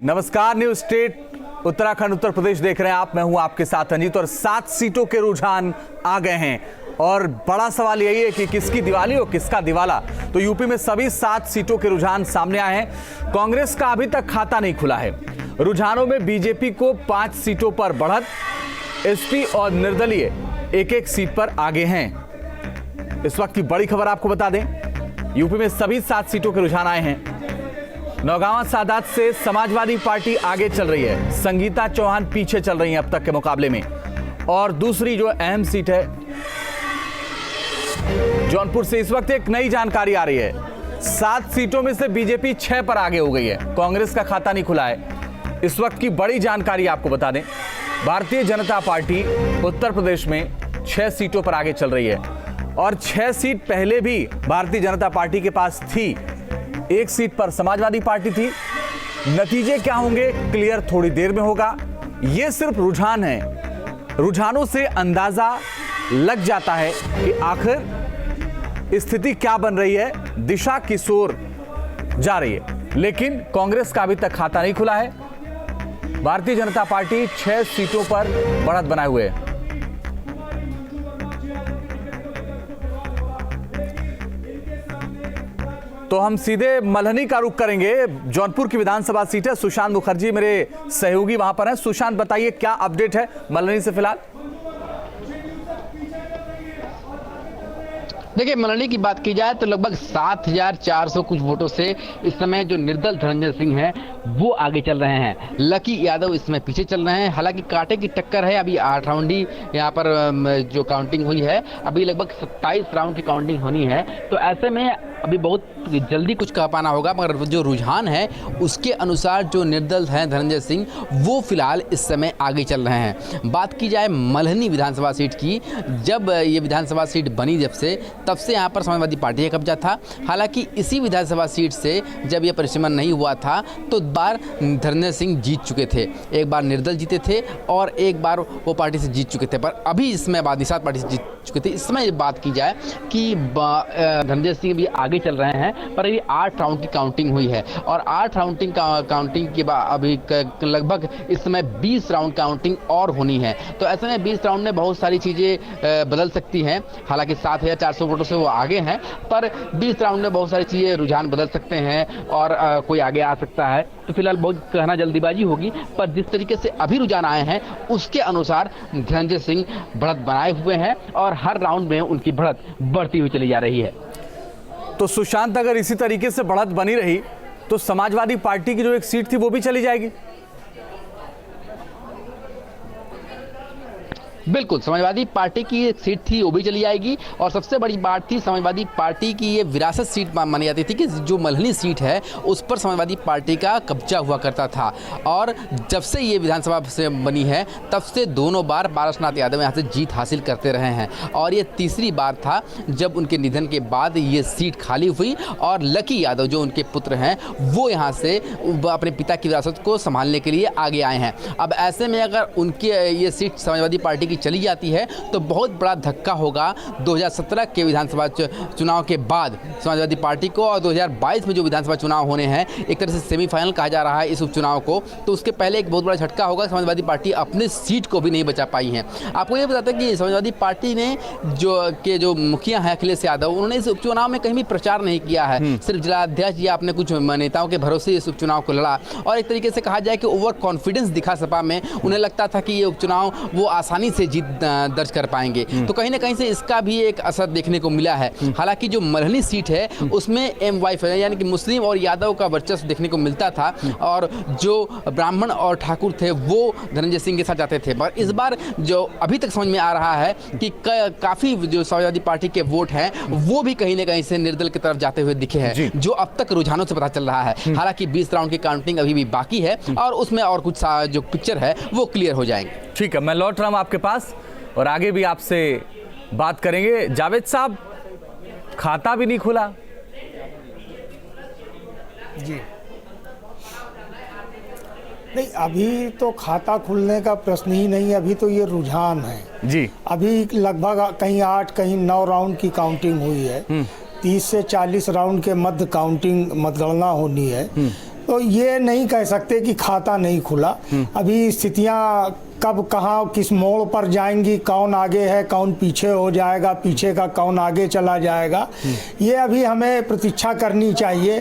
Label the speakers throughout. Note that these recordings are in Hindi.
Speaker 1: नमस्कार, न्यूज स्टेट उत्तराखंड उत्तर प्रदेश देख रहे हैं आप। मैं हूं आपके साथ अजीत और 7 सीटों के रुझान आ गए हैं और बड़ा सवाल यही है कि किसकी दिवाली और किसका दिवाला। तो यूपी में सभी 7 सीटों के रुझान सामने आए हैं। कांग्रेस का अभी तक खाता नहीं खुला है। रुझानों में बीजेपी को 5 सीटों पर बढ़त, एसपी और निर्दलीय एक सीट पर आगे हैं। इस वक्त की बड़ी खबर आपको बता दें, यूपी में सभी 7 सीटों के रुझान आए हैं। नौगांवा सादात से समाजवादी पार्टी आगे चल रही है, संगीता चौहान पीछे चल रही हैं अब तक के मुकाबले में। और दूसरी जो अहम सीट है जौनपुर से, इस वक्त एक नई जानकारी आ रही है। 7 सीटों में से बीजेपी 6 पर आगे हो गई है। कांग्रेस का खाता नहीं खुला है। इस वक्त की बड़ी जानकारी आपको बता दें, भारतीय जनता पार्टी उत्तर प्रदेश में 6 सीटों पर आगे चल रही है और 6 सीट पहले भी भारतीय जनता पार्टी के पास थी। 1 सीट पर समाजवादी पार्टी थी। नतीजे क्या होंगे क्लियर थोड़ी देर में होगा। यह सिर्फ रुझान है। रुझानों से अंदाजा लग जाता है कि आखिर स्थिति क्या बन रही है, दिशा किस ओर जा रही है। लेकिन कांग्रेस का अभी तक खाता नहीं खुला है। भारतीय जनता पार्टी 6 सीटों पर बढ़त बनाए हुए है। तो हम सीधे मल्हनी का रुख करेंगे। जौनपुर की विधानसभा सीट है। सुशांत मुखर्जी मेरे सहयोगी वहां पर हैं। सुशांत, बताइए क्या अपडेट है मल्हनी से फिलहाल?
Speaker 2: देखिए, मल्हनी की बात की जाए तो लगभग 7400 कुछ वोटों से इस समय जो निर्दल धनंजय सिंह हैं वो आगे चल रहे हैं। लकी यादव इसमें पीछे चल रहे हैं। हालांकि कांटे की टक्कर है। अभी 8 राउंडी यहाँ पर जो काउंटिंग हुई है, अभी लगभग 27 राउंड की काउंटिंग होनी है। तो ऐसे में अभी बहुत जल्दी कुछ कह पाना होगा, मगर जो रुझान है उसके अनुसार जो निर्दल हैं धनंजय सिंह वो फिलहाल इस समय आगे चल रहे हैं। बात की जाए मल्हनी विधानसभा सीट की, जब ये विधानसभा सीट बनी तब से यहाँ पर समाजवादी पार्टी का कब्जा था। हालांकि इसी विधानसभा सीट से जब ये परिसीमन नहीं हुआ था तो बार धनंजय सिंह जीत चुके थे। एक बार निर्दल जीते थे और एक बार वो पार्टी से जीत चुके थे, पर अभी इसमें निषाद पार्टी से जीत चुके थे। इस समय बात की जाए कि धनंजय सिंह भी आगे चल रहे हैं, पर अभी 8 राउंड की काउंटिंग हुई है और 8 राउंड काउंटिंग के बाद अभी लगभग इस समय 20 राउंड काउंटिंग और होनी है। तो ऐसे में 20 राउंड में बहुत सारी चीज़ें बदल सकती हैं। हालांकि 7400 वोटों से वो आगे हैं, पर 20 राउंड में बहुत सारी चीज़ें रुझान बदल सकते हैं और कोई आगे आ सकता है। तो फिलहाल बहुत कहना जल्दीबाजी होगी, पर जिस तरीके से अभी रुझान आए हैं उसके अनुसार धनंजय सिंह बढ़त बनाए हुए हैं और हर राउंड में उनकी बढ़त बढ़ती हुई चली जा रही है।
Speaker 1: तो सुशांत, अगर इसी तरीके से बढ़त बनी रही तो समाजवादी पार्टी की जो एक सीट थी वो भी चली जाएगी।
Speaker 2: बिल्कुल, समाजवादी पार्टी की एक सीट थी वो भी चली जाएगी। और सबसे बड़ी बात थी, समाजवादी पार्टी की ये विरासत सीट मानी जाती थी कि जो मल्हनी सीट है उस पर समाजवादी पार्टी का कब्जा हुआ करता था। और जब से ये विधानसभा से बनी है तब से दोनों बार पारसनाथ यादव यहाँ से जीत हासिल करते रहे हैं और ये तीसरी बार था जब उनके निधन के बाद ये सीट खाली हुई और लकी यादव जो उनके पुत्र हैं वो यहाँ से अपने पिता की विरासत को संभालने के लिए आगे आए हैं। अब ऐसे में अगर उनकी ये सीट समाजवादी पार्टी चली जाती है तो बहुत बड़ा धक्का होगा 2017 के विधानसभा चुनाव के बाद समाजवादी पार्टी को, और 2022 में जो विधानसभा चुनाव होने हैं, एक तरह से सेमीफाइनल कहा जा रहा है इस उपचुनाव को। तो उसके पहले एक बहुत बड़ा झटका होगा। समाजवादी पार्टी अपनी सीट को भी नहीं बचा पाई है। आपको ये बताते हैं कि समाजवादी पार्टी ने जो मुखिया हैं अखिलेश यादव, उन्होंने इस उपचुनाव में कहीं भी प्रचार नहीं किया है। सिर्फ जिलाध्यक्ष या अपने कुछ नेताओं के भरोसे इस उपचुनाव को लड़ा और एक तरीके से कहा जाए कि ओवर कॉन्फिडेंस दिखा सपा में। उन्हें लगता था कि ये उपचुनाव वो आसानी से जीत दर्ज कर पाएंगे। तो कहीं ना कहीं से इसका भी एक असर देखने को मिला है। हालांकि जो मल्हनी सीट है उसमें MY यानी कि मुस्लिम और यादव का वर्चस्व देखने को मिलता था और जो ब्राह्मण और ठाकुर थे वो धनंजय सिंह के साथ जाते थे। पर इस बार जो अभी तक समझ में आ रहा है कि काफ़ी जो समाजवादी पार्टी के वोट हैं वो भी कहीं ना कहीं से निर्दल की तरफ जाते हुए दिखे हैं, जो अब तक रुझानों से पता चल रहा है। हालांकि 20 राउंड की काउंटिंग अभी भी बाकी है और उसमें और कुछ जो पिक्चर है वो क्लियर हो जाएंगे।
Speaker 1: ठीक है, मैं लौट रहा हूं आपके पास और आगे भी आपसे बात करेंगे। जावेद साहब, खाता भी नहीं खुला
Speaker 3: जी? नहीं, अभी तो खाता खुलने का प्रश्न ही नहीं। अभी तो ये रुझान है
Speaker 1: जी।
Speaker 3: अभी लगभग कहीं 8 कहीं 9 राउंड की काउंटिंग हुई है। 30 से 40 राउंड के मध्य काउंटिंग मतगणना होनी है। तो ये नहीं कह सकते कि खाता नहीं खुला। अभी स्थितियां कब कहाँ किस मोड़ पर जाएंगी, कौन आगे है कौन पीछे हो जाएगा, पीछे का कौन आगे चला जाएगा, ये अभी हमें प्रतीक्षा करनी चाहिए।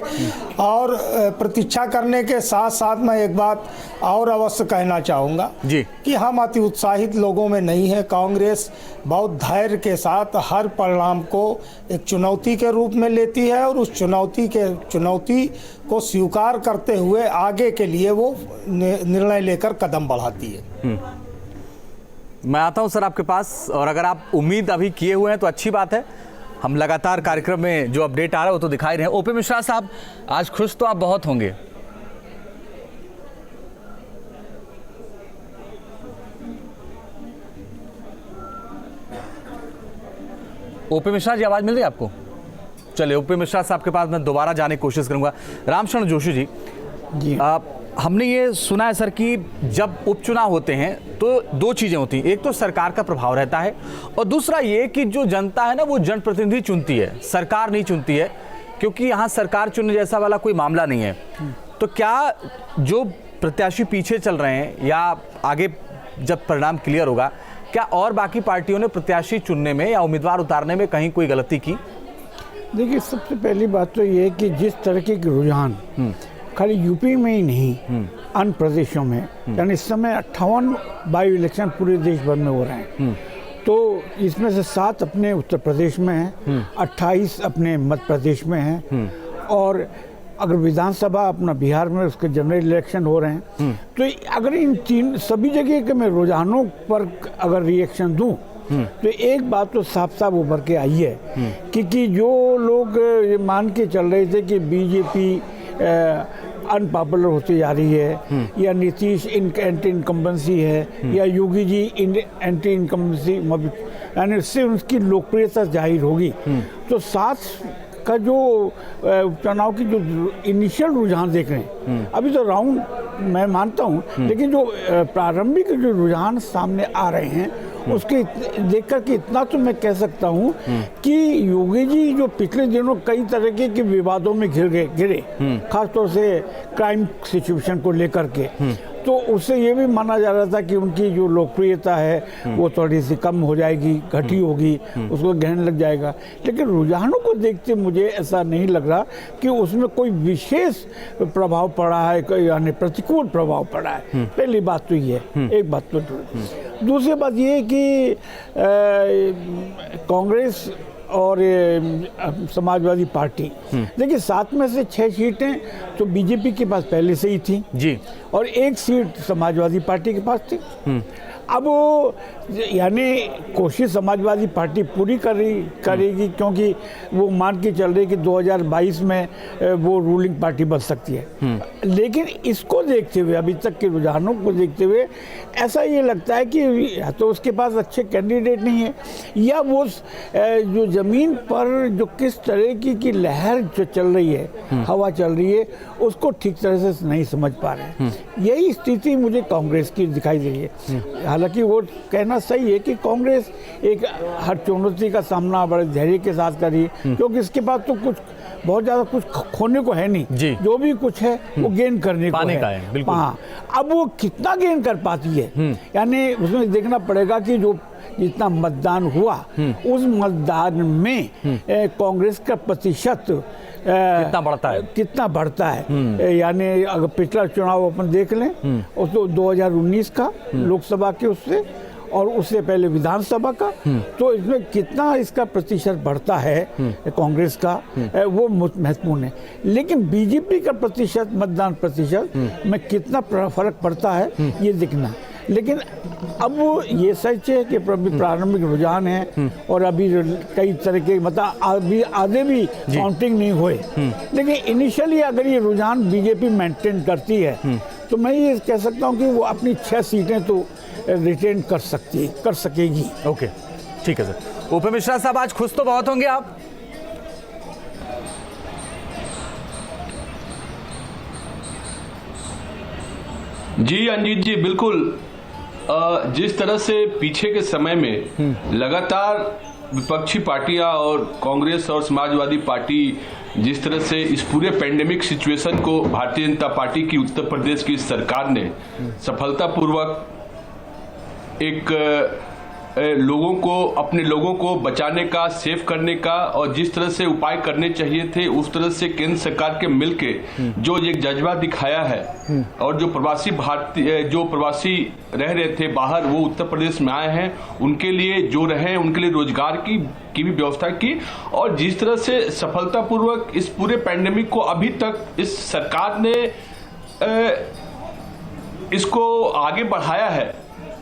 Speaker 3: और प्रतीक्षा करने के साथ साथ मैं एक बात और अवश्य कहना चाहूँगा
Speaker 1: जी
Speaker 3: कि हम अति उत्साहित लोगों में नहीं है। कांग्रेस बहुत धैर्य के साथ हर परिणाम को एक चुनौती के रूप में लेती है और उस चुनौती को स्वीकार करते हुए आगे के लिए वो निर्णय लेकर कदम बढ़ाती है।
Speaker 1: मैं आता हूं सर आपके पास, और अगर आप उम्मीद अभी किए हुए हैं तो अच्छी बात है। हम लगातार कार्यक्रम में जो अपडेट आ रहा है वो तो दिखाई रहे हैं। ओपी मिश्रा साहब, आज खुश तो आप बहुत होंगे। ओपी मिश्रा जी, आवाज मिल रही है आपको? चलिए, ओपी मिश्रा साहब के पास मैं दोबारा जाने की कोशिश करूंगा। रामशरण जोशी जी, हमने ये सुना है सर कि जब उपचुनाव होते हैं तो दो चीज़ें होती हैं, एक तो सरकार का प्रभाव रहता है और दूसरा ये कि जो जनता है ना वो जनप्रतिनिधि चुनती है, सरकार नहीं चुनती है, क्योंकि यहाँ सरकार चुनने जैसा वाला कोई मामला नहीं है। तो क्या जो प्रत्याशी पीछे चल रहे हैं या आगे जब परिणाम क्लियर होगा, क्या और बाकी पार्टियों ने प्रत्याशी चुनने में या उम्मीदवार उतारने में कहीं कोई गलती की?
Speaker 4: देखिए, सबसे पहली बात तो ये कि जिस तरीके के रुझान खाली यूपी में ही नहीं अन्य प्रदेशों में, यानी इस समय 58 बाई इलेक्शन पूरे देश भर में हो रहे हैं, तो इसमें से 7 अपने उत्तर प्रदेश में हैं, 28 अपने मध्य प्रदेश में हैं, और अगर विधानसभा अपना बिहार में उसके जनरल इलेक्शन हो रहे हैं, तो अगर इन सभी जगह के मैं रुझानों पर अगर रिएक्शन दूं तो एक बात तो साफ साफ उभर के आई है कि जो लोग ये मान के चल रहे थे कि बीजेपी अनपॉपुलर होती जा रही है, या नीतीश एंटी इनकम्बेंसी है, या योगी जी एंटी इनकम्बेंसी, यानी उससे उनकी लोकप्रियता जाहिर होगी, तो साथ का जो चुनाव की जो इनिशियल रुझान देख रहे हैं, अभी तो राउंड मैं मानता हूँ, लेकिन जो प्रारंभिक जो रुझान सामने आ रहे हैं उसके देख कर के इतना तो मैं कह सकता हूँ कि योगी जी जो पिछले दिनों कई तरीके के विवादों में घिरे, खासतौर से क्राइम सिचुएशन को लेकर के, तो उससे ये भी माना जा रहा था कि उनकी जो लोकप्रियता है वो थोड़ी सी कम हो जाएगी, घटी होगी, उसको गहन लग जाएगा। लेकिन रुझानों को देखते मुझे ऐसा नहीं लग रहा कि उसमें कोई विशेष प्रभाव पड़ा है, यानी प्रतिकूल प्रभाव पड़ा है। पहली बात तो ये है, एक बात तो। दूसरी बात ये कि कांग्रेस और समाजवादी पार्टी, देखिए 7 में से 6 सीटें तो बीजेपी के पास पहले से ही थी जी, और 1 सीट समाजवादी पार्टी के पास थी। अब यानी कोशिश समाजवादी पार्टी पूरी करेगी, क्योंकि वो मान के चल रही कि 2022 में वो रूलिंग पार्टी बन सकती है। लेकिन इसको देखते हुए, अभी तक के रुझानों को देखते हुए, ऐसा ये लगता है कि या तो उसके पास अच्छे कैंडिडेट नहीं है, या वो जो ज़मीन पर जो किस तरह की लहर जो चल रही है, हवा चल रही है, उसको ठीक तरह से नहीं समझ पा रहे हैं। यही स्थिति मुझे कांग्रेस की दिखाई दे रही है। हालांकि वो कहना सही है कि कांग्रेस एक हर चुनौती का सामना बड़े धैर्य के साथ कर रही है, क्योंकि इसके बाद तो कुछ बहुत ज़्यादा कुछ खोने को है नहीं, जो भी कुछ है वो गेन करने को है। बिल्कुल। हाँ, अब वो कितना गेन कर पाती है, यानी उसमें देखना पड़ेगा कि जो जितना मतदान हुआ उस मतदान में कांग्रेस का प्रतिशत कितना बढ़ता है। यानी अगर पिछला चुनाव अपन देख लें, उस तो 2019 का लोकसभा के उससे, और उससे पहले विधानसभा का, तो इसमें कितना इसका प्रतिशत बढ़ता है कांग्रेस का, वो महत्वपूर्ण है। लेकिन बीजेपी का प्रतिशत, मतदान प्रतिशत में कितना फर्क पड़ता है ये देखना। लेकिन अब ये सच है कि प्रारंभिक रुझान है, और अभी कई तरह के मतलब अभी आधे भी काउंटिंग नहीं हुए, लेकिन इनिशियली अगर ये रुझान बीजेपी मेंटेन करती है तो मैं ये कह सकता हूँ कि वो अपनी 6 सीटें तो रिटेन कर सकेगी।
Speaker 1: ओके, ठीक है सर। ओपी मिश्रा साहब, आज खुश तो बहुत होंगे आप?
Speaker 5: जी अंजीत जी, बिल्कुल। जिस तरह से पीछे के समय में लगातार विपक्षी पार्टियां और कांग्रेस और समाजवादी पार्टी जिस तरह से इस पूरे पैंडेमिक सिचुएशन को भारतीय जनता पार्टी की उत्तर प्रदेश की सरकार ने सफलतापूर्वक एक अपने लोगों को बचाने का, सेव करने का और जिस तरह से उपाय करने चाहिए थे उस तरह से केंद्र सरकार के मिलके जो एक जज्बा दिखाया है और जो प्रवासी रह रहे थे बाहर वो उत्तर प्रदेश में आए हैं, उनके लिए जो रहे उनके लिए रोजगार की भी व्यवस्था की और जिस तरह से सफलतापूर्वक इस पूरे पैंडेमिक को अभी तक इस सरकार ने इसको आगे बढ़ाया है।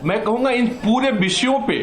Speaker 5: मैं कहूंगा इन पूरे विषयों पे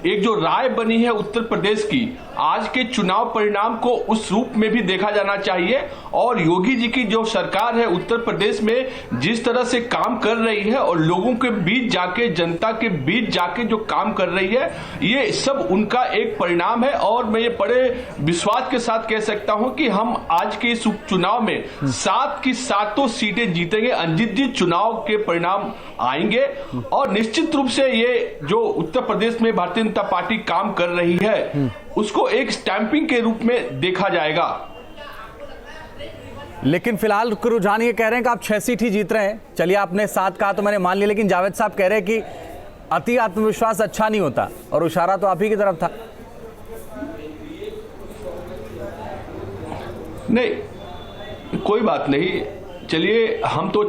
Speaker 5: एक जो राय बनी है उत्तर प्रदेश की, आज के चुनाव परिणाम को उस रूप में भी देखा जाना चाहिए और योगी जी की जो सरकार है उत्तर प्रदेश में जिस तरह से काम कर रही है और लोगों के बीच जाके, जनता के बीच जाके जो काम कर रही है, ये सब उनका एक परिणाम है। और मैं ये बड़े विश्वास के साथ कह सकता हूं कि हम आज के इस उपचुनाव में 7 की 7 सीटें जीतेंगे। अंजित जी, चुनाव के परिणाम आएंगे और निश्चित रूप से ये जो उत्तर प्रदेश में भारतीय जनता पार्टी काम कर रही है उसको एक स्टैंपिंग के रूप में देखा जाएगा।
Speaker 1: लेकिन फिलहाल रुझान ये कह रहे हैं कि आप 6 सीट ही जीत रहे हैं। चलिए, आपने 7 कहा तो मैंने मान लिया, लेकिन जावेद साहब कह रहे हैं कि अति आत्मविश्वास अच्छा नहीं होता और इशारा तो आप ही की तरफ था।
Speaker 5: नहीं, कोई बात नहीं। चलिए, हम तो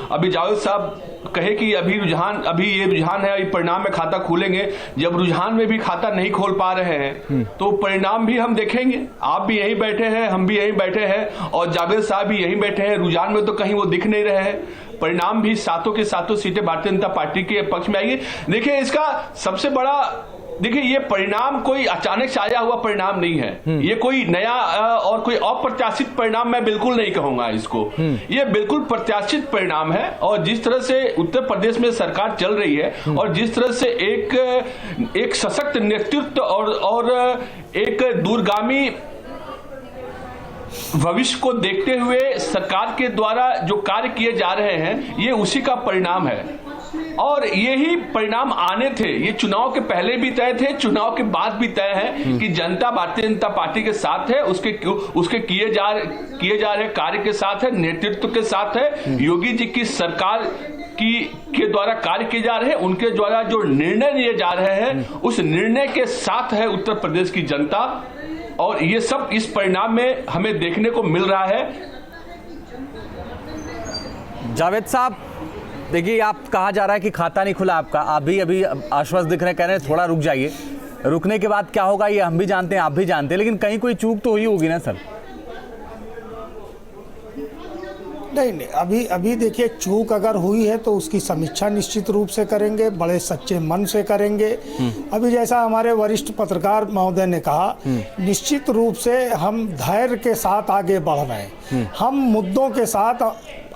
Speaker 5: अभी जावेद साहब कहे कि अभी ये रुझान है, परिणाम में खाता खोलेंगे। जब रुझान में भी खाता नहीं खोल पा रहे हैं तो परिणाम भी हम देखेंगे। आप भी यहीं बैठे हैं, हम भी यहीं बैठे हैं और जावेद साहब भी यहीं बैठे हैं। रुझान में तो कहीं वो दिख नहीं रहे हैं। परिणाम भी 7 के 7 सीटें भारतीय जनता पार्टी के पक्ष में आएगी। देखिए, इसका सबसे बड़ा ये परिणाम कोई अचानक से आया हुआ परिणाम नहीं है। ये कोई नया और कोई अप्रत्याशित परिणाम मैं बिल्कुल नहीं कहूंगा इसको। ये बिल्कुल प्रत्याशित परिणाम है और जिस तरह से उत्तर प्रदेश में सरकार चल रही है और जिस तरह से एक सशक्त नेतृत्व और एक दूरगामी भविष्य को देखते हुए सरकार के द्वारा जो कार्य किए जा रहे हैं, ये उसी का परिणाम है और यही परिणाम आने थे। ये चुनाव के पहले भी तय थे, चुनाव के बाद भी तय है कि जनता भारतीय जनता पार्टी के साथ है, उसके किए जा रहे कार्य के साथ है, नेतृत्व के साथ है। योगी जी की सरकार के द्वारा कार्य किए जा रहे हैं, उनके द्वारा जो निर्णय लिए जा रहे हैं उस निर्णय के साथ है उत्तर प्रदेश की जनता और ये सब इस परिणाम में हमें देखने को मिल रहा है।
Speaker 1: जावेद साहब, देखिए, आप कहा जा रहा है कि खाता नहीं खुला आपका, आप भी अभी आश्वस्त दिख रहे हैं, कह रहे हैं थोड़ा रुक जाइए। रुकने के बाद क्या होगा ये हम भी जानते हैं, आप भी जानते हैं, लेकिन कहीं कोई चूक तो हुई होगी ना सर?
Speaker 3: नहीं, अभी देखिए, चूक अगर हुई है तो उसकी समीक्षा निश्चित रूप से करेंगे, बड़े सच्चे मन से करेंगे। अभी जैसा हमारे वरिष्ठ पत्रकार महोदय ने कहा, निश्चित रूप से हम धैर्य के साथ आगे बढ़ रहे हैं, हम मुद्दों के साथ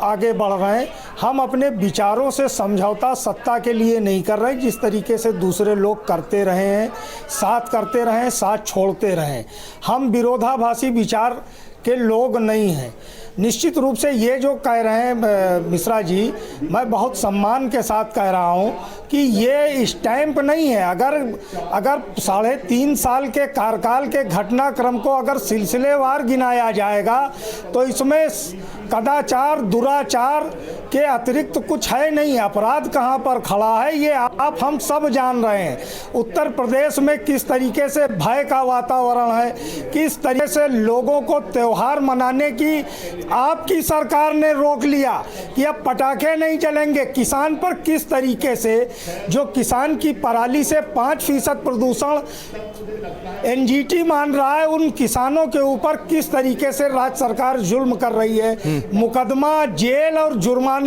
Speaker 3: आगे बढ़ रहे हैं। हम अपने विचारों से समझौता सत्ता के लिए नहीं कर रहे हैं, जिस तरीके से दूसरे लोग करते रहे हैं, साथ करते रहे हैं, साथ छोड़ते रहे। हम विरोधाभासी विचार के लोग नहीं हैं। निश्चित रूप से ये जो कह रहे हैं मिश्रा जी, मैं बहुत सम्मान के साथ कह रहा हूँ कि ये स्टैंप नहीं है। अगर 3.5 साल के कार्यकाल के घटनाक्रम को अगर सिलसिलेवार गिनाया जाएगा तो इसमें कदाचार, दुराचार के अतिरिक्त कुछ है नहीं। अपराध कहाँ पर खड़ा है ये आप हम सब जान रहे हैं। उत्तर प्रदेश में किस तरीके से भय का वातावरण है, किस तरीके से लोगों को त्यौहार मनाने की आपकी सरकार ने रोक लिया कि अब पटाखे नहीं चलेंगे। किसान पर किस तरीके से, जो किसान की पराली से 5% प्रदूषण एनजीटी मान रहा है, उन किसानों के ऊपर किस तरीके से राज्य सरकार जुल्म कर रही है। मुकदमा, जेल और जुर्माना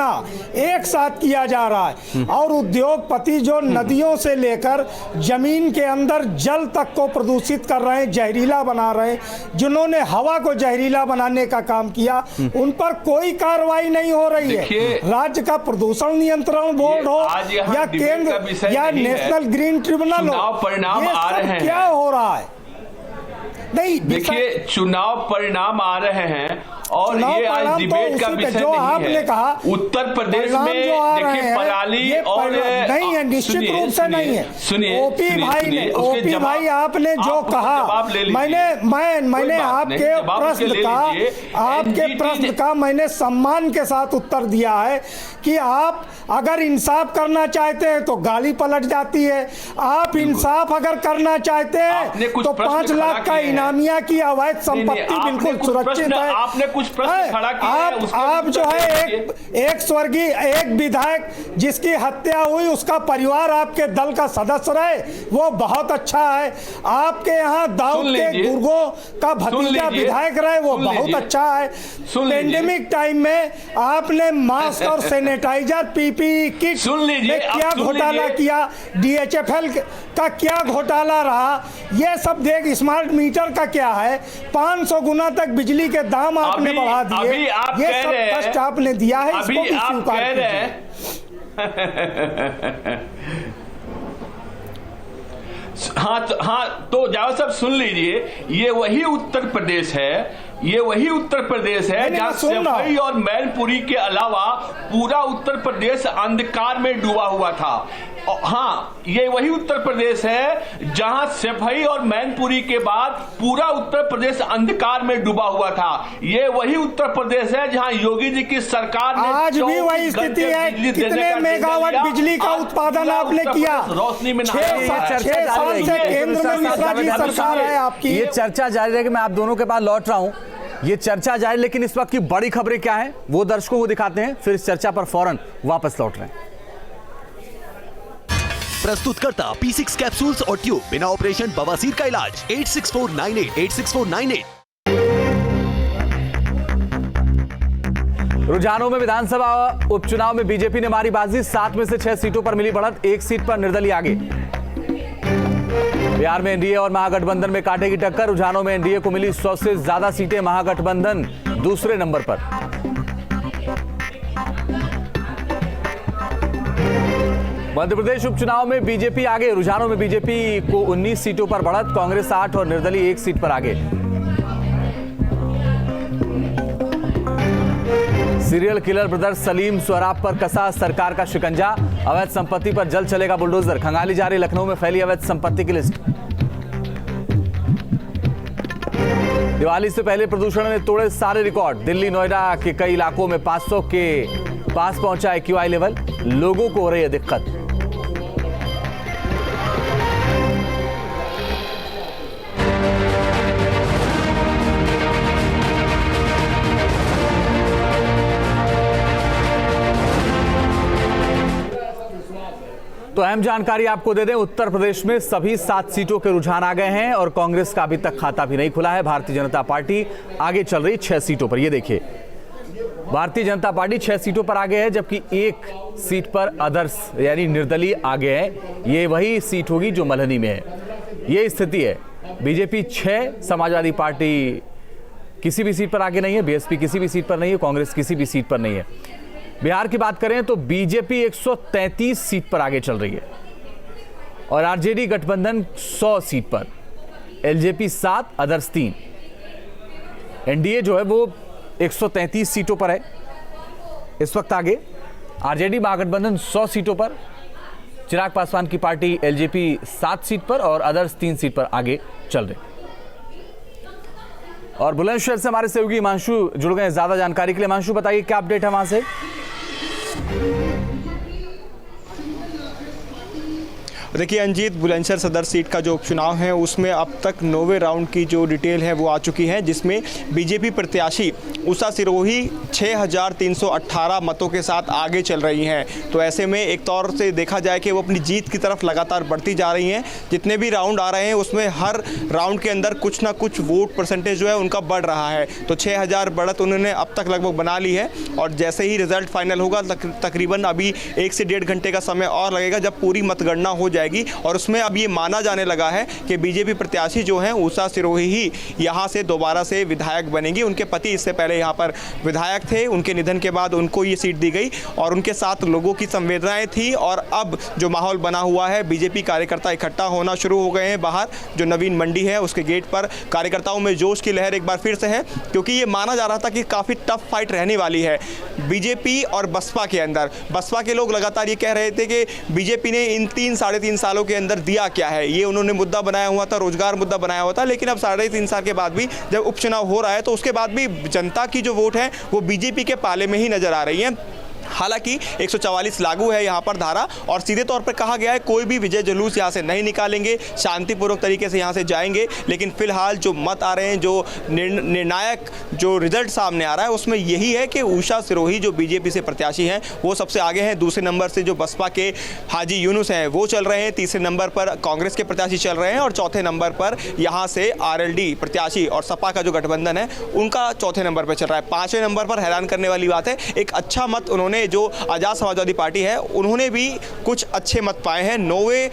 Speaker 3: एक साथ किया जा रहा है और उद्योगपति जो नदियों से लेकर जमीन के अंदर जल तक को प्रदूषित कर रहे हैं, जहरीला बना रहे हैं, जिन्होंने हवा को जहरीला बनाने का काम किया, उन पर कोई कार्रवाई नहीं हो रही है। राज्य का प्रदूषण नियंत्रण बोर्ड हो या केंद्र या नेशनल ग्रीन ट्रिब्यूनल हो,
Speaker 5: परिणाम आ रहे हैं,
Speaker 3: क्या हो रहा है? नहीं,
Speaker 5: देखिए, चुनाव परिणाम आ रहे हैं और
Speaker 3: चुनाव
Speaker 5: ये आज
Speaker 3: परिणाम तो
Speaker 5: डिबेट का
Speaker 3: उसी पे
Speaker 5: विषय
Speaker 3: जो
Speaker 5: नहीं
Speaker 3: आपने
Speaker 5: है।
Speaker 3: कहा,
Speaker 5: उत्तर प्रदेश
Speaker 3: परिणाम
Speaker 5: में
Speaker 3: जो आ रहे
Speaker 5: देखिए
Speaker 3: हैं,
Speaker 5: पराली
Speaker 3: ये
Speaker 5: और
Speaker 3: नहीं है, निश्चित रूप से नहीं है। ओपी भाई ने, ओपी भाई आपने जो कहा, मैंने आपके प्रश्न का मैंने सम्मान के साथ उत्तर दिया है कि आप अगर इंसाफ करना चाहते हैं तो गाली पलट जाती है, आप इंसाफ अगर करना चाहते हैं तो 5 लाख का इनामिया की अवैध संपत्ति बिल्कुल सुरक्षित है।
Speaker 5: आपने कुछ प्रश्न खड़ा किया,
Speaker 3: आप जो है एक स्वर्गीय एक विधायक जिसकी हत्या हुई उसका परिवार आपके दल का सदस्य रहे, वो बहुत अच्छा है। आपके यहाँ दाऊद के गुर्गों का भतीजा विधायक रहे, वो बहुत अच्छा है। पेंडेमिक टाइम में आपने मास्क और सैनिटाइजर पीपीई किट में क्या घोटाला किया, DHFL का क्या घोटाला रहा, ये सब देख। स्मार्ट मीटर का क्या है, 500 गुना तक बिजली के दाम आपने बढ़ा दिए, ये सब कष्ट आपने दिया है, इसको भी स्वीकार कीजिए।
Speaker 5: हाँ, तो जावेद साहब सुन लीजिए, ये वही उत्तर प्रदेश है, ये वही उत्तर प्रदेश है जहाँ सफाई और मैनपुरी के अलावा पूरा उत्तर प्रदेश अंधकार में डूबा हुआ था। हाँ, ये वही उत्तर प्रदेश है जहां सफाई और मैनपुरी के बाद पूरा उत्तर प्रदेश अंधकार में डूबा हुआ था। ये वही उत्तर प्रदेश है जहां योगी जी की सरकार ने
Speaker 3: आज भी वही स्थिति है। कितने मेगावाट बिजली का उत्पादन आपने किया? रोशनी में 6 साल से केंद्र में मिश्रा जी सरकार है आपकी।
Speaker 1: ये चर्चा जारी है कि मैं आप दोनों के पास लौट रहा हूं, ये चर्चा जारी, लेकिन इस वक्त की बड़ी खबरें क्या हैं वो दर्शकों को दिखाते हैं, फिर इस चर्चा पर फौरन वापस लौट रहे हैं।
Speaker 6: प्रस्तुत करता P6 कैप्सूल्स और ट्यूब, बिना ऑपरेशन बवासीर का इलाज। 8649886498।
Speaker 1: रुझानों में विधानसभा उपचुनाव में बीजेपी ने मारी बाजी, 7 में से 6 सीटों पर मिली बढ़त, 1 सीट पर निर्दलीय आगे। बिहार में एनडीए और महागठबंधन में काटेगी टक्कर, रुझानों में एनडीए को मिली 100 से ज्यादा सीटें, महागठबंधन दूसरे नंबर पर। मध्य प्रदेश उपचुनाव में बीजेपी आगे, रुझानों में बीजेपी को 19 सीटों पर बढ़त, कांग्रेस 8 और निर्दलीय 1 सीट पर आगे। Serial killer brothers Salim Sohrab पर कसा सरकार का शिकंजा, अवैध संपत्ति पर जल्द चलेगा बुलडोजर, खंगाली जा रही लखनऊ में फैली अवैध संपत्ति की लिस्ट। दिवाली से पहले प्रदूषण ने तोड़े सारे रिकॉर्ड, दिल्ली नोएडा के कई इलाकों में 500 के पास पहुंचा AQI लेवल, लोगों को हो रही है दिक्कत। तो अहम जानकारी आपको दे दें, उत्तर प्रदेश में सभी 7 सीटों के रुझान आ गए हैं और कांग्रेस का अभी तक खाता भी नहीं खुला है। भारतीय जनता पार्टी आगे चल रही 6 सीटों पर। ये देखिए, भारतीय जनता पार्टी 6 सीटों पर आगे है, जबकि 1 सीट पर अदर्स यानी निर्दलीय आगे है। ये वही सीट होगी जो मल्हनी में है। ये स्थिति है। बीजेपी 6, समाजवादी पार्टी किसी भी सीट पर आगे नहीं है, बीएसपी किसी भी सीट पर नहीं है, कांग्रेस किसी भी सीट पर नहीं है। बिहार की बात करें तो बीजेपी 133 सीट पर आगे चल रही है और आरजेडी गठबंधन 100 सीट पर, एलजेपी 7, अदर्स 3। एनडीए जो है वो 133 सीटों पर है इस वक्त आगे। आरजेडी महागठबंधन 100 सीटों पर, चिराग पासवान की पार्टी एलजेपी 7 सीट पर और अदर्स 3 सीट पर आगे चल रहे। और बुलंदशहर से हमारे सहयोगी हिमांशु जुड़ गए ज्यादा जानकारी के लिए। हिमांशु, बताइए क्या अपडेट है वहां से?
Speaker 7: देखिए अंजीत, बुलंदशहर सदर सीट का जो उपचुनाव है उसमें अब तक 9वें राउंड की जो डिटेल है वो आ चुकी है, जिसमें बीजेपी प्रत्याशी उषा सिरोही 6318 मतों के साथ आगे चल रही हैं। तो ऐसे में एक तौर से देखा जाए कि वो अपनी जीत की तरफ लगातार बढ़ती जा रही हैं। जितने भी राउंड आ रहे हैं उसमें हर राउंड के अंदर कुछ ना कुछ वोट परसेंटेज जो है उनका बढ़ रहा है। तो 6000 बढ़त उन्होंने अब तक लगभग बना ली है और जैसे ही रिजल्ट फाइनल होगा तकरीबन अभी 1 से 1.5 घंटे का समय और लगेगा जब पूरी मतगणना हो जाएगी जाएगी और उसमें अब ये माना जाने लगा है कि बीजेपी प्रत्याशी जो हैं उषा सिरोही ही यहाँ से दोबारा से विधायक बनेंगी। उनके पति इससे पहले यहाँ पर विधायक थे, उनके निधन के बाद उनको ये सीट दी गई और उनके साथ लोगों की संवेदनाएं थी। और अब जो माहौल बना हुआ है, बीजेपी कार्यकर्ता इकट्ठा होना शुरू हो गए हैं बाहर जो नवीन मंडी है उसके गेट पर। कार्यकर्ताओं में जोश की लहर एक बार फिर से है क्योंकि ये माना जा रहा था कि काफ़ी टफ फाइट रहने वाली है बीजेपी और बसपा के अंदर। बसपा के लोग लगातार ये कह रहे थे कि बीजेपी ने इन 3-3.5 सालों के अंदर दिया क्या है, ये उन्होंने मुद्दा बनाया हुआ था, रोजगार मुद्दा बनाया हुआ था। लेकिन अब 3.5 साल के बाद भी जब उपचुनाव हो रहा है तो उसके बाद भी जनता की जो वोट है वो बीजेपी के पाले में ही नजर आ रही है। हालांकि 144 लागू है यहाँ पर धारा और सीधे तौर पर कहा गया है कोई भी विजय जुलूस यहाँ से नहीं निकालेंगे, शांतिपूर्वक तरीके से यहाँ से जाएंगे। लेकिन फिलहाल जो मत आ रहे हैं, जो निर्णायक जो रिजल्ट सामने आ रहा है उसमें यही है कि उषा सिरोही जो बीजेपी से प्रत्याशी हैं वो सबसे आगे हैं। दूसरे नंबर से जो बसपा के हाजी यूनुस हैं वो चल रहे हैं, तीसरे नंबर पर कांग्रेस के प्रत्याशी चल रहे हैं और चौथे नंबर पर यहाँ से RLD प्रत्याशी और सपा का जो गठबंधन है उनका चौथे नंबर पर चल रहा है। 5वें नंबर पर हैरान करने वाली बात है, एक अच्छा मत उन्होंने जो आजाद समाजवादी पार्टी है उन्होंने भी कुछ अच्छे मत पाए हैं। 9वें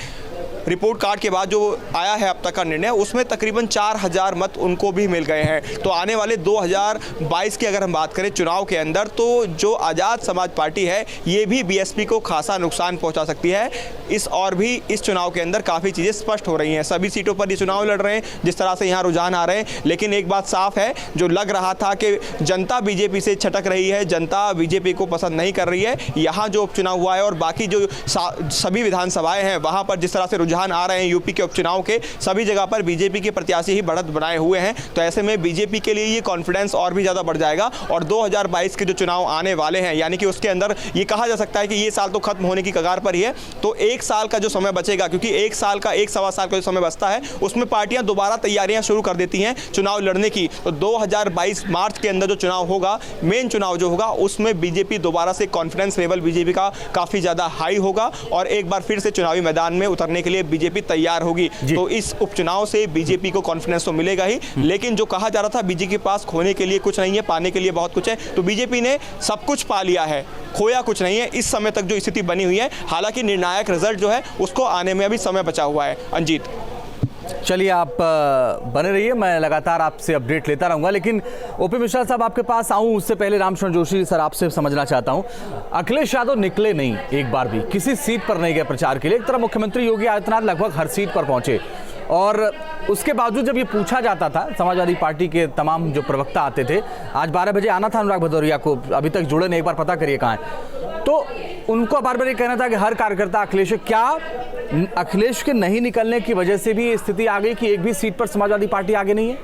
Speaker 7: रिपोर्ट कार्ड के बाद जो आया है अब तक का निर्णय उसमें तकरीबन 4000 मत उनको भी मिल गए हैं। तो आने वाले 2022 की अगर हम बात करें चुनाव के अंदर तो जो आज़ाद समाज पार्टी है ये भी BSP को खासा नुकसान पहुंचा सकती है। इस चुनाव के अंदर काफ़ी चीज़ें स्पष्ट हो रही हैं। सभी सीटों पर ये चुनाव लड़ रहे हैं जिस तरह से यहाँ रुझान आ रहे हैं। लेकिन एक बात साफ है, जो लग रहा था कि जनता बीजेपी से छटक रही है, जनता बीजेपी को पसंद नहीं कर रही है, यहाँ जो उपचुनाव हुआ है और बाकी जो सभी विधानसभाएं हैं वहाँ पर जिस तरह से रुझान आ रहे हैं यूपी के उपचुनाव के, सभी जगह पर बीजेपी के प्रत्याशी ही बढ़त बनाए हुए हैं। तो ऐसे में बीजेपी के लिए ये कॉन्फिडेंस और भी ज़्यादा बढ़ जाएगा और 2022 के जो चुनाव आने वाले हैं यानी कि उसके अंदर ये कहा जा सकता है कि ये साल तो खत्म होने की कगार पर ही है। तो 1 साल का जो समय बचेगा, क्योंकि 1 साल का 1-1.25 साल का जो समय बचता है उसमें पार्टियां दोबारा तैयारियां शुरू कर देती हैं चुनाव लड़ने की। तो 2022 मार्च के अंदर जो चुनाव होगा, मेन चुनाव जो होगा, उसमें बीजेपी दोबारा से कॉन्फिडेंस लेवल बीजेपी का काफ़ी ज़्यादा हाई होगा और एक बार फिर से चुनावी मैदान में उतरने के लिए बीजेपी तैयार होगी। तो इस उपचुनाव से बीजेपी को कॉन्फिडेंस तो मिलेगा ही, लेकिन जो कहा जा रहा था बीजेपी के पास खोने के लिए कुछ नहीं है, पाने के लिए बहुत कुछ है, तो बीजेपी ने सब कुछ पा लिया है, खोया कुछ नहीं है इस समय तक जो स्थिति बनी हुई है। हालांकि निर्णायक रिजल्ट जो है उसको आने में अभी समय बचा हुआ है। अंजीत,
Speaker 1: चलिए आप बने रहिए, मैं लगातार आपसे अपडेट लेता रहूंगा। लेकिन ओपी मिश्रा साहब आपके पास आऊं उससे पहले रामशरण जोशी सर आपसे समझना चाहता हूं, अखिलेश यादव निकले नहीं, एक बार भी किसी सीट पर नहीं गए प्रचार के लिए। एक तरफ मुख्यमंत्री योगी आदित्यनाथ लगभग हर सीट पर पहुंचे और उसके बावजूद जब ये पूछा जाता था, समाजवादी पार्टी के तमाम जो प्रवक्ता आते थे, आज 12 बजे आना था अनुराग भदौरिया को, अभी तक जुड़े नहीं, एक बार पता करिए कहाँ है, तो उनको बार बार ये कहना था कि हर कार्यकर्ता अखिलेश। क्या अखिलेश के नहीं निकलने की वजह से भी ये स्थिति आ गई कि एक भी सीट पर समाजवादी पार्टी आगे नहीं है?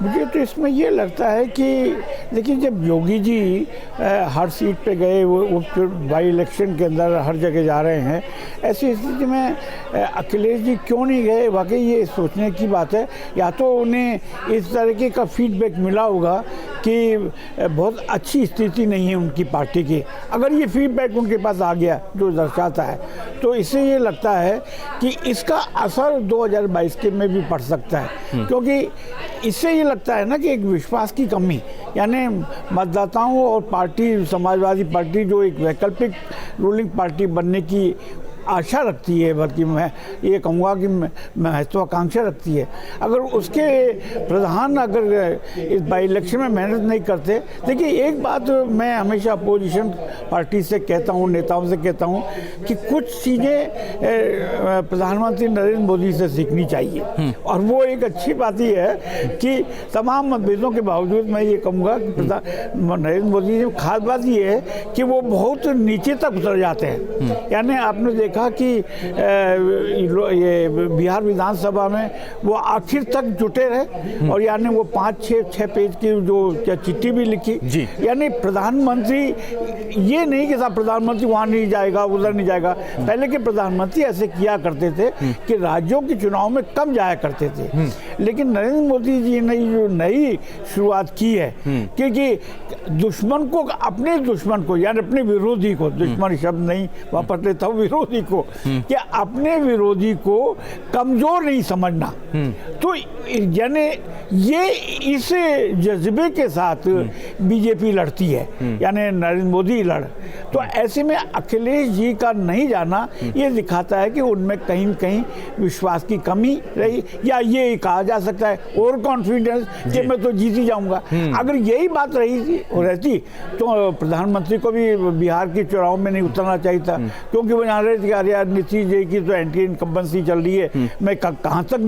Speaker 4: मुझे तो इसमें ये लगता है कि देखिए, जब योगी जी हर सीट पे गए, वो फिर बाई इलेक्शन के अंदर हर जगह जा रहे हैं, ऐसी स्थिति में अखिलेश जी क्यों नहीं गए, वाकई ये सोचने की बात है। या तो उन्हें इस तरीके का फीडबैक मिला होगा कि बहुत अच्छी स्थिति नहीं है उनकी पार्टी की। अगर ये फीडबैक उनके पास आ गया जो दर्शाता है, तो इससे ये लगता है कि इसका असर 2022 के में भी पड़ सकता है, क्योंकि इससे ये लगता है ना कि एक विश्वास की कमी, यानी मतदाताओं और पार्टी, समाजवादी पार्टी जो एक वैकल्पिक रूलिंग पार्टी बनने की आशा रखती है, बल्कि मैं ये कहूँगा कि महत्वाकांक्षा रखती है, अगर उसके प्रधान अगर इस बाई इलेक्शन में मेहनत नहीं करते। देखिए, एक बात मैं हमेशा अपोजिशन पार्टी से कहता हूँ, नेताओं से कहता हूँ कि कुछ चीज़ें प्रधानमंत्री नरेंद्र मोदी से सीखनी चाहिए, और वो एक अच्छी बात ही है कि तमाम मतभेदों के बावजूद मैं ये कहूँगा कि नरेंद्र मोदी की खास बात ये है कि वो बहुत नीचे तक उतर जाते हैं। यानी आपने कहा कि ये बिहार विधानसभा में वो आखिर तक जुटे रहे, और यानी वो 5-6 पेज की जो चिट्ठी भी लिखी। यानी प्रधानमंत्री ये नहीं कि साहब प्रधानमंत्री वहाँ नहीं जाएगा, उधर नहीं जाएगा। पहले के प्रधानमंत्री ऐसे किया करते थे कि राज्यों के चुनाव में कम जाया करते थे, लेकिन नरेंद्र मोदी जी ने जो नई शुरुआत की है, क्योंकि दुश्मन को, अपने दुश्मन को, यानी अपने विरोधी को, दुश्मन शब्द नहीं वापस लेता हूँ, विरोधी को कि अपने विरोधी को कमजोर नहीं समझना। तो यानी ये इस जज्बे के साथ बीजेपी लड़ती है, यानी नरेंद्र मोदी लड़। तो ऐसे में अखिलेश जी का नहीं जाना ये दिखाता है कि उनमें कहीं न कहीं विश्वास की कमी रही, या ये कहा जा सकता है ओवर कॉन्फिडेंस कि मैं तो जीत ही जाऊंगा। अगर यही बात रहती तो प्रधानमंत्री को भी बिहार के चुनाव में नहीं उतरना चाहिए था, क्योंकि वो जान रहे थे कि यार नीतीश जी की तो एंटी इनकम्बेंसी चल रही है, मैं कहाँ तक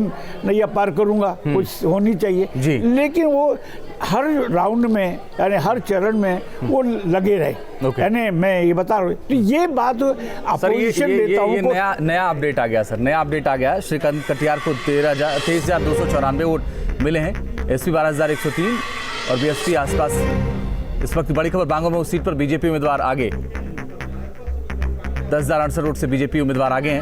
Speaker 4: नैया पार करूंगा, कुछ होनी चाहिए। लेकिन वो हर राउंड में यानी हर चरण में वो लगे रहे। यानी मैं ये बता रहा हूँ, तो ये बात अपोजिशन नेताओं को
Speaker 1: नया अपडेट आ गया सर, नया अपडेट आ गया। श्रीकांत कटियार को 23,294 वोट मिले हैं, एसपी 12,103 और बीएसपी आसपास। इस वक्त बड़ी खबर बांगो में उस सीट पर बीजेपी उम्मीदवार आगे, 10,068 वोट से बीजेपी उम्मीदवार आगे हैं।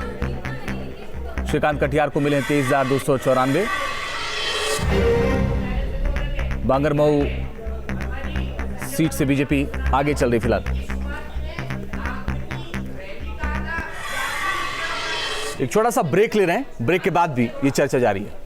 Speaker 1: श्रीकांत कटियार को मिले हैं 23,294। बांगरमऊ सीट से बीजेपी आगे चल रही फिलहाल। एक छोटा सा ब्रेक ले रहे हैं, ब्रेक के बाद भी ये चर्चा जारी है।